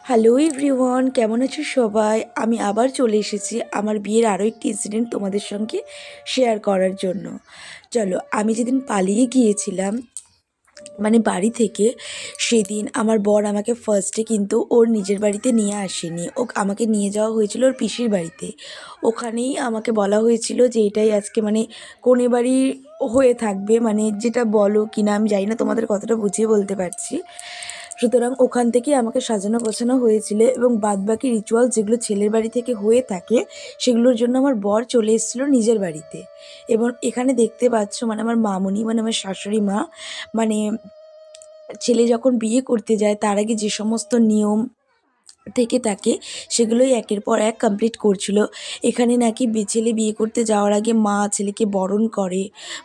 Hello everyone, কেমন আছো সবাই? আমি আবার চলে এসেছি আমার বিয়ের আরও একটি ইনসিডেন্ট তোমাদের সঙ্গে শেয়ার করার জন্য। চলো, আমি যেদিন পালিয়ে গিয়েছিলাম মানে বাড়ি থেকে, সেদিন আমার বর আমাকে ফার্স্টে কিন্তু ওর নিজের বাড়িতে নিয়ে আসেনি, আমাকে নিয়ে যাওয়া হয়েছিল ওর পিসির বাড়িতে। ওখানেই আমাকে বলা হয়েছিল যে এটাই আজকে মানে কনে বাড়ি হয়ে থাকবে, মানে যেটা বলো কি না আমি জানি না, তোমাদের কতটা বুঝিয়ে বলতে পারছি। সুতরাং ওখান থেকেই আমাকে সাজানো গোছানো হয়েছিল এবং বাদবাকি রিচুয়াল যেগুলো ছেলের বাড়ি থেকে হয়ে থাকে সেগুলোর জন্য আমার বর চলে এসেছিলো নিজের বাড়িতে। এবং এখানে দেখতে পাচ্ছ মানে আমার মামুনি মানে আমার শাশুড়ি মা মানে ছেলে যখন বিয়ে করতে যায় তার আগে যে সমস্ত নিয়ম থেকে থাকে সেগুলোই একের পর এক কমপ্লিট করছিল। এখানে নাকি ছেলে বিয়ে করতে যাওয়ার আগে মা ছেলেকে বরণ করে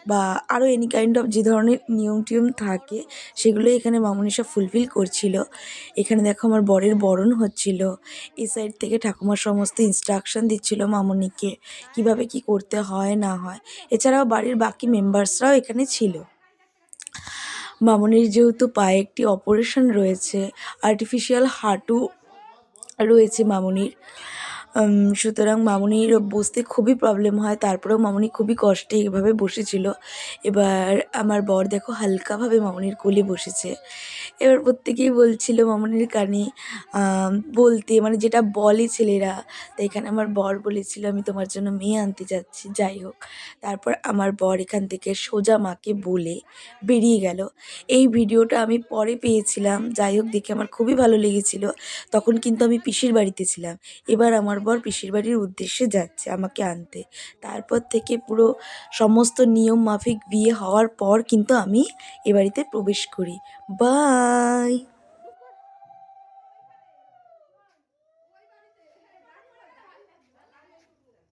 বা আরও এনি কাইন্ড অফ যে ধরনের নিয়ম টিয়ম থাকে সেগুলোই এখানে মামনি সব ফুলফিল করছিল। এখানে দেখো আমার বরের বরণ হচ্ছিল, এই সাইড থেকে ঠাকুমার সমস্ত ইনস্ট্রাকশন দিচ্ছিল মামনিকে কিভাবে কি করতে হয় না হয়। এছাড়াও বাড়ির বাকি মেম্বার্সরাও এখানে ছিল। মামনির যেহেতু পায়ে একটি অপারেশন রয়েছে, আর্টিফিশিয়াল হাঁটু রয়েছে মামনির, সুতরাং মামনির বসতে খুবই প্রবলেম হয়, তারপরেও মামনি খুবই কষ্টে এভাবে বসেছিল। এবার আমার বর দেখো হালকাভাবে মামনির কোলে বসেছে। এবার প্রত্যেকেই বলছিল মামনির কানে বলতে, মানে যেটা বলে ছেলেরা। তো এখানে আমার বর বলেছিল আমি তোমার জন্য মেয়ে আনতে যাচ্ছি। যাই হোক, তারপর আমার বর এখান থেকে সোজা মাকে বলে বেরিয়ে গেল। এই ভিডিওটা আমি পরে পেয়েছিলাম, যাই হোক দেখে আমার খুবই ভালো লেগেছিল। তখন কিন্তু আমি পিসির বাড়িতে ছিলাম। এবার আমার বর পিসির বাড়ির উদ্দেশ্যে যাচ্ছে আমাকে আনতে। তারপর থেকে পুরো সমস্ত নিয়ম মাফিক বিয়ে হওয়ার পর কিন্তু আমি এ বাড়িতে প্রবেশ করি। বাই।